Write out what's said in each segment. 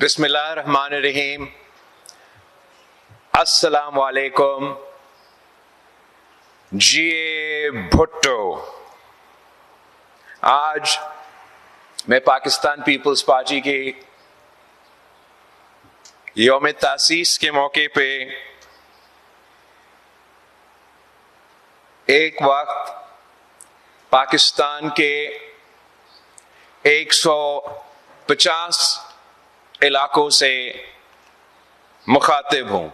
بسم اللہ الرحمن الرحیم۔ السلام علیکم۔ جی بھٹو، آج میں پاکستان پیپلز پارٹی کے یوم تاسیس کے موقع پہ ایک وقت پاکستان کے 150 علاقوں سے مخاطب ہوں۔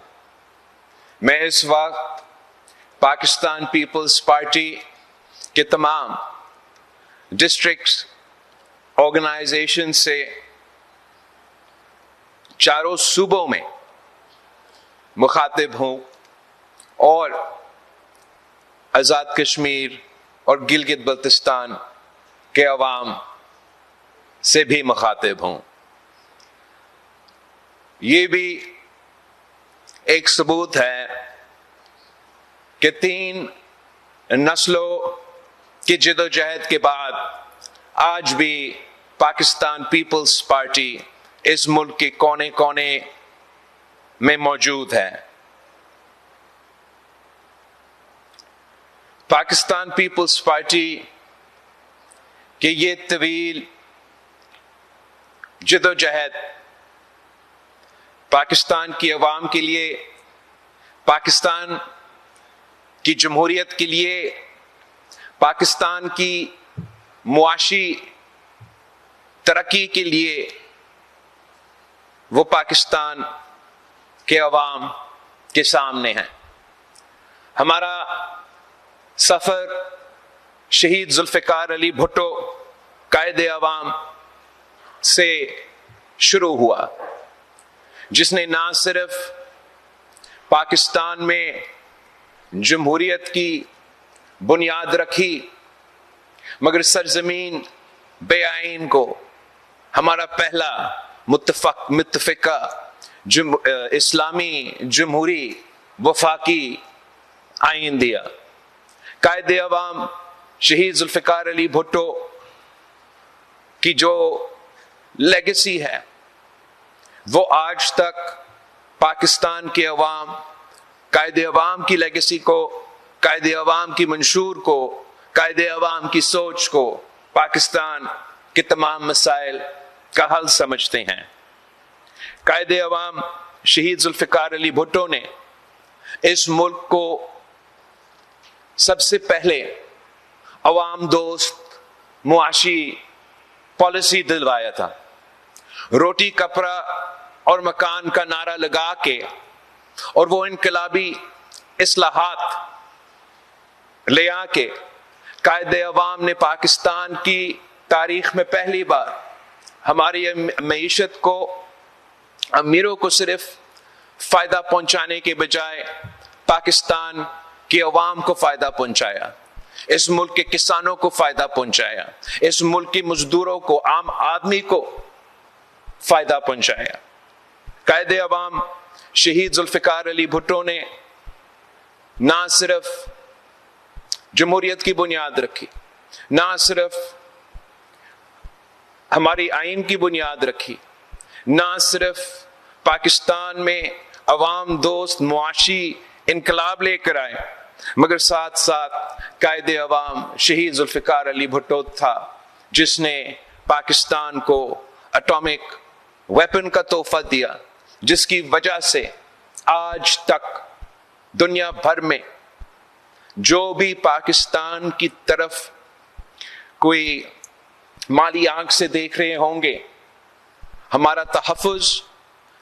میں اس وقت پاکستان پیپلز پارٹی کے تمام ڈسٹرکٹس آرگنائزیشن سے چاروں صوبوں میں مخاطب ہوں اور آزاد کشمیر اور گلگت بلتستان کے عوام سے بھی مخاطب ہوں۔ یہ بھی ایک ثبوت ہے کہ 3 نسلوں کی جدوجہد کے بعد آج بھی پاکستان پیپلز پارٹی اس ملک کے کونے کونے میں موجود ہے۔ پاکستان پیپلز پارٹی کہ یہ طویل جدوجہد پاکستان کی عوام کے لیے، پاکستان کی جمہوریت کے لیے، پاکستان کی معاشی ترقی کے لیے، وہ پاکستان کے عوام کے سامنے ہے۔ ہمارا سفر شہید ذوالفقار علی بھٹو قائد عوام سے شروع ہوا، جس نے نہ صرف پاکستان میں جمہوریت کی بنیاد رکھی مگر سرزمین بے آئین کو ہمارا پہلا متفقہ اسلامی جمہوری وفاقی آئین دیا۔ قائد عوام شہید ذوالفقار علی بھٹو کی جو لیگیسی ہے وہ آج تک پاکستان کے عوام، قائد عوام کی لیگیسی کو، قائد عوام کی منشور کو، قائد عوام کی سوچ کو پاکستان کے تمام مسائل کا حل سمجھتے ہیں۔ قائد عوام شہید ذوالفقار علی بھٹو نے اس ملک کو سب سے پہلے عوام دوست معاشی پالیسی دلوایا تھا۔ روٹی کپڑا اور مکان کا نعرہ لگا کے اور وہ انقلابی اصلاحات لے آ کے قائد عوام نے پاکستان کی تاریخ میں پہلی بار ہماری معیشت کو، امیروں کو صرف فائدہ پہنچانے کے بجائے پاکستان کے عوام کو فائدہ پہنچایا، اس ملک کے کسانوں کو فائدہ پہنچایا، اس ملک کے مزدوروں کو، عام آدمی کو فائدہ پہنچایا۔ قائد عوام شہید ذوالفقار علی بھٹو نے نہ صرف جمہوریت کی بنیاد رکھی، نہ صرف ہماری آئین کی بنیاد رکھی، نہ صرف پاکستان میں عوام دوست معاشی انقلاب لے کر آئے مگر ساتھ ساتھ قائد عوام شہید ذوالفقار علی بھٹو تھا جس نے پاکستان کو اٹامک ویپن کا تحفہ دیا، جس کی وجہ سے آج تک دنیا بھر میں جو بھی پاکستان کی طرف کوئی مالی آنکھ سے دیکھ رہے ہوں گے، ہمارا تحفظ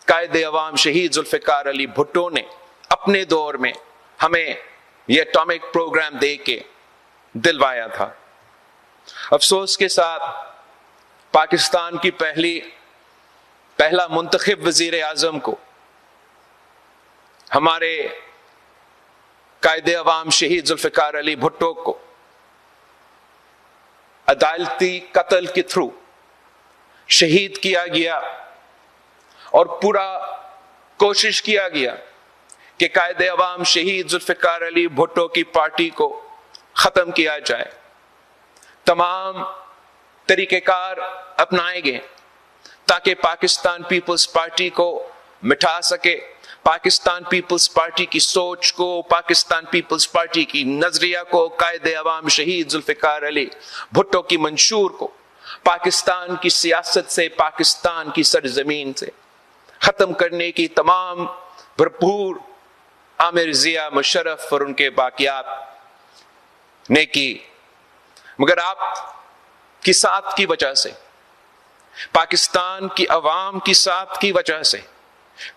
قائد عوام شہید ذوالفقار علی بھٹو نے اپنے دور میں ہمیں یہ اٹامک پروگرام دے کے دلوایا تھا۔ افسوس کے ساتھ پاکستان کی پہلا منتخب وزیر اعظم کو ہمارے قائد عوام شہید ذوالفقار علی بھٹو کو عدالتی قتل کے تھرو شہید کیا گیا اور پورا کوشش کیا گیا کہ قائد عوام شہید ذوالفقار علی بھٹو کی پارٹی کو ختم کیا جائے۔ تمام طریقہ کار اپنائے گئے، تاکہ پاکستان پیپلز پارٹی کو مٹھا سکے، پاکستان پیپلز پارٹی کی سوچ کو، پاکستان پیپلز پارٹی کی نظریہ کو، قائد عوام شہید ذوالفقار علی بھٹو کی منشور کو پاکستان کی سیاست سے، پاکستان کی سرزمین سے ختم کرنے کی تمام بھرپور عامر ضیاء مشرف اور ان کے باقیات نے کی، مگر آپ کی ساتھ کی وجہ سے، پاکستان کی عوام کی ساتھ کی وجہ سے،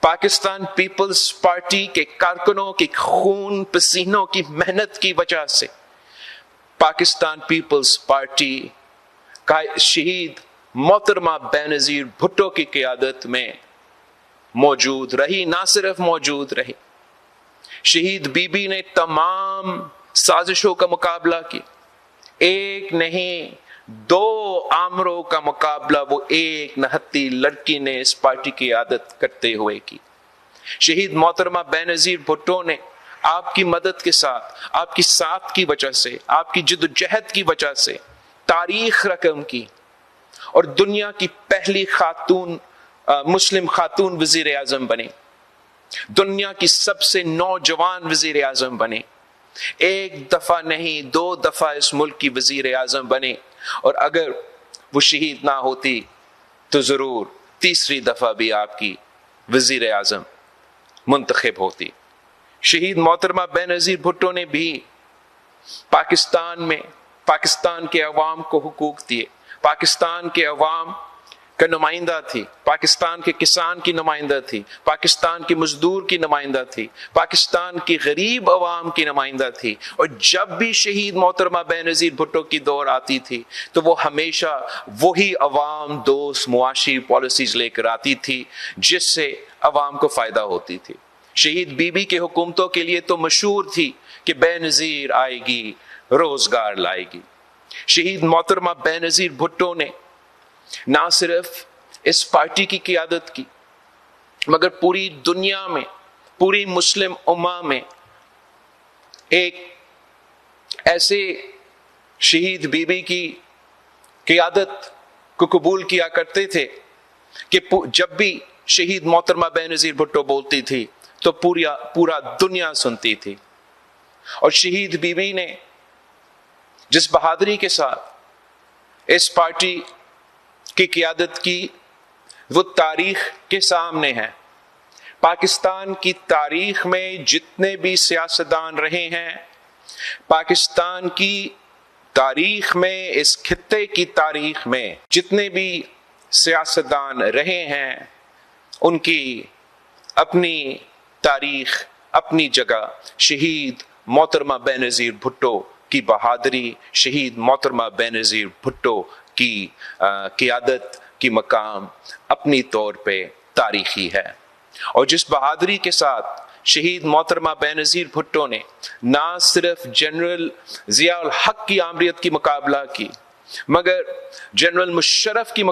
پاکستان پیپلز پارٹی کے کارکنوں کی خون پسینوں کی محنت کی وجہ سے پاکستان پیپلز پارٹی کا شہید محترمہ بینظیر بھٹو کی قیادت میں موجود رہی، نہ صرف موجود رہی، شہید بی بی نے تمام سازشوں کا مقابلہ کی، ایک نہیں دو آمروں کا مقابلہ وہ ایک نہتی لڑکی نے اس پارٹی کی قیادت کرتے ہوئے کی۔ شہید محترمہ بینظیر بھٹو نے آپ کی مدد کے ساتھ، آپ کی ساتھ کی وجہ سے، آپ کی جد و جہد کی وجہ سے تاریخ رقم کی اور دنیا کی پہلی خاتون مسلم خاتون وزیر اعظم بنے، دنیا کی سب سے نوجوان وزیر اعظم بنے، ایک دفعہ نہیں دو دفعہ اس ملک کی وزیر اعظم بنے، اور اگر وہ شہید نہ ہوتی تو ضرور تیسری دفعہ بھی آپ کی وزیر اعظم منتخب ہوتی۔ شہید محترمہ بینظیر بھٹو نے بھی پاکستان میں پاکستان کے عوام کو حقوق دیے، پاکستان کے عوام کا نمائندہ تھی، پاکستان کے کسان کی نمائندہ تھی، پاکستان کے مزدور کی نمائندہ تھی، پاکستان کی غریب عوام کی نمائندہ تھی، اور جب بھی شہید محترمہ بینظیر بھٹو کی دور آتی تھی تو وہ ہمیشہ وہی عوام دوست معاشی پالیسیز لے کر آتی تھی جس سے عوام کو فائدہ ہوتی تھی۔ شہید بی بی کے حکومتوں کے لیے تو مشہور تھی کہ بینظیر آئے گی روزگار لائے گی۔ شہید محترمہ بینظیر بھٹو نے نہ صرف اس پارٹی کی قیادت کی مگر پوری دنیا میں، پوری مسلم امہ میں ایک ایسے شہید بی بی کی قیادت کو قبول کیا کرتے تھے کہ جب بھی شہید محترمہ بینظیر بھٹو بولتی تھی تو پورا دنیا سنتی تھی۔ اور شہید بی بی نے جس بہادری کے ساتھ اس پارٹی کی قیادت کی وہ تاریخ کے سامنے ہے۔ پاکستان کی تاریخ میں جتنے بھی سیاستدان رہے ہیں، پاکستان کی تاریخ میں، اس خطے کی تاریخ میں جتنے بھی سیاستدان رہے ہیں، ان کی اپنی تاریخ، اپنی جگہ۔ شہید محترمہ بینظیر بھٹو کی بہادری، شہید محترمہ بینظیر بھٹو کی قیادت کی مقام اپنی طور پہ تاریخی ہے۔ اور جس بہادری کے ساتھ شہید محترمہ بینظیر بھٹو نے نہ صرف جنرل ضیاء الحق کی آمریت کی مقابلہ کی مگر جنرل مشرف کی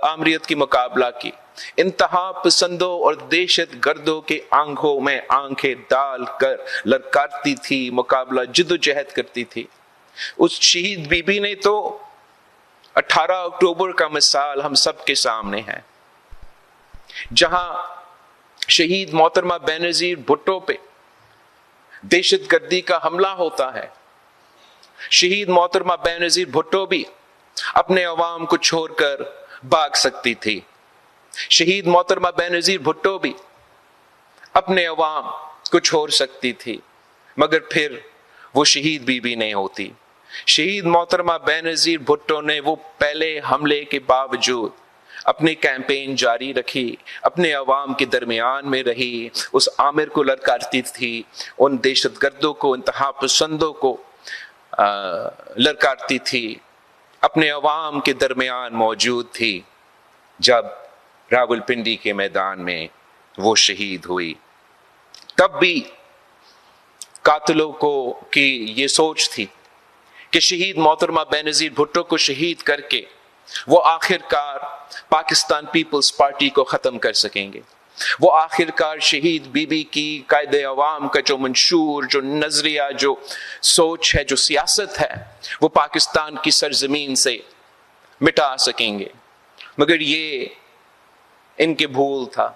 آمریت کی مقابلہ کی، انتہا پسندوں اور دہشت گردوں کے آنکھوں میں آنکھیں ڈال کر للکارتی تھی، مقابلہ جد و جہد کرتی تھی۔ اس شہید بی بی نے تو 18 اکتوبر کا مثال ہم سب کے سامنے ہے، جہاں شہید محترمہ بینظیر بھٹو پہ دہشت گردی کا حملہ ہوتا ہے، شہید محترمہ بینظیر بھٹو بھی اپنے عوام کو چھوڑ کر بھاگ سکتی تھی، شہید محترمہ بینظیر بھٹو بھی اپنے عوام کو چھوڑ سکتی تھی، مگر پھر وہ شہید بی بی نہیں ہوتی۔ شہید محترمہ بینظیر بھٹو نے وہ پہلے حملے کے باوجود اپنی کیمپین جاری رکھی، اپنے عوام کے درمیان میں رہی، اس آمر کو للکارتی تھی، ان دہشت گردوں کو، انتہا پسندوں کو للکارتی تھی، اپنے عوام کے درمیان موجود تھی۔ جب راولپنڈی کے میدان میں وہ شہید ہوئی، تب بھی قاتلوں کی یہ سوچ تھی کہ شہید محترمہ بینظیر بھٹو کو شہید کر کے وہ آخرکار پاکستان پیپلز پارٹی کو ختم کر سکیں گے، وہ آخرکار شہید بی بی کی قائد عوام کا جو منشور، جو نظریہ، جو سوچ ہے، جو سیاست ہے، وہ پاکستان کی سرزمین سے مٹا سکیں گے۔ مگر یہ ان کی بھول تھا.